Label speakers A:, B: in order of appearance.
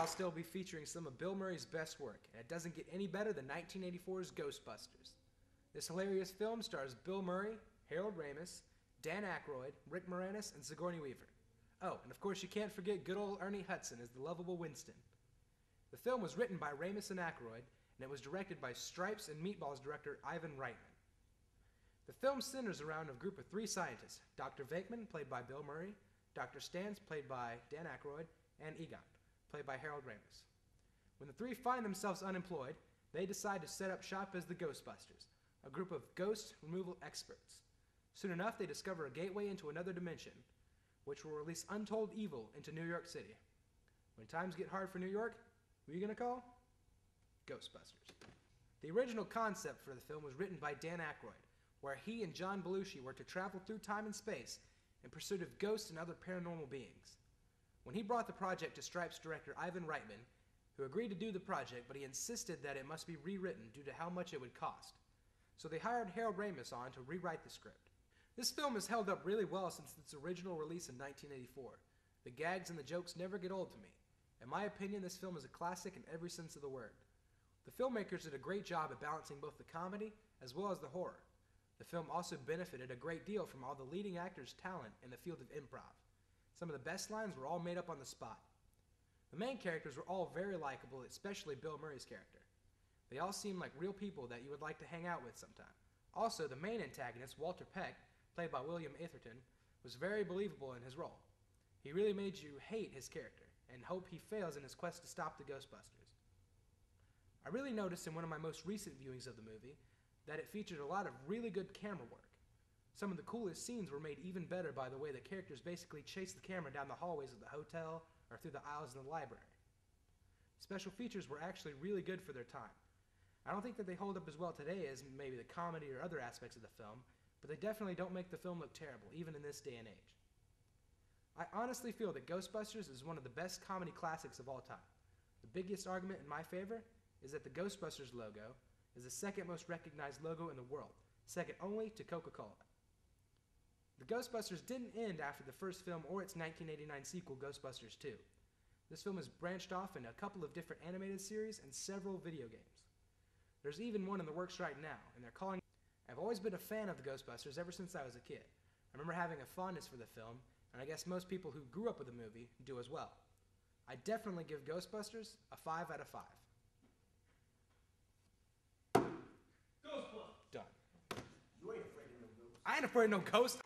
A: I'll still be featuring some of Bill Murray's best work, and it doesn't get any better than 1984's Ghostbusters. This hilarious film stars Bill Murray, Harold Ramis, Dan Aykroyd, Rick Moranis, and Sigourney Weaver. Oh, and of course you can't forget good old Ernie Hudson as the lovable Winston. The film was written by Ramis and Aykroyd, and it was directed by Stripes and Meatballs director Ivan Reitman. The film centers around a group of 3 scientists, Dr. Venkman, played by Bill Murray, Dr. Stantz, played by Dan Aykroyd, and Egon, played by Harold Ramis. When the 3 find themselves unemployed, they decide to set up shop as the Ghostbusters, a group of ghost removal experts. Soon enough, they discover a gateway into another dimension, which will release untold evil into New York City. When times get hard for New York, who are you going to call? Ghostbusters. The original concept for the film was written by Dan Aykroyd, where he and John Belushi were to travel through time and space in pursuit of ghosts and other paranormal beings. When he brought the project to Stripes director Ivan Reitman, who agreed to do the project, but he insisted that it must be rewritten due to how much it would cost. So they hired Harold Ramis on to rewrite the script. This film has held up really well since its original release in 1984. The gags and the jokes never get old to me. In my opinion, this film is a classic in every sense of the word. The filmmakers did a great job at balancing both the comedy as well as the horror. The film also benefited a great deal from all the leading actors' talent in the field of improv. Some of the best lines were all made up on the spot. The main characters were all very likable, especially Bill Murray's character. They all seemed like real people that you would like to hang out with sometime. Also, the main antagonist, Walter Peck, played by William Atherton, was very believable in his role. He really made you hate his character and hope he fails in his quest to stop the Ghostbusters. I really noticed in one of my most recent viewings of the movie that it featured a lot of really good camera work. Some of the coolest scenes were made even better by the way the characters basically chased the camera down the hallways of the hotel or through the aisles in the library. Special features were actually really good for their time. I don't think that they hold up as well today as maybe the comedy or other aspects of the film, but they definitely don't make the film look terrible, even in this day and age. I honestly feel that Ghostbusters is one of the best comedy classics of all time. The biggest argument in my favor is that the Ghostbusters logo is the second most recognized logo in the world, second only to Coca-Cola. The Ghostbusters didn't end after the first film or its 1989 sequel, Ghostbusters 2. This film has branched off in a couple of different animated series and several video games. There's even one in the works right now, and they're calling it. I've always been a fan of the Ghostbusters ever since I was a kid. I remember having a fondness for the film, and I guess most people who grew up with the movie do as well. I definitely give Ghostbusters a 5 out of 5.
B: Ghostbusters!
A: Done.
B: You ain't afraid of no ghosts.
A: I ain't afraid of no ghosts.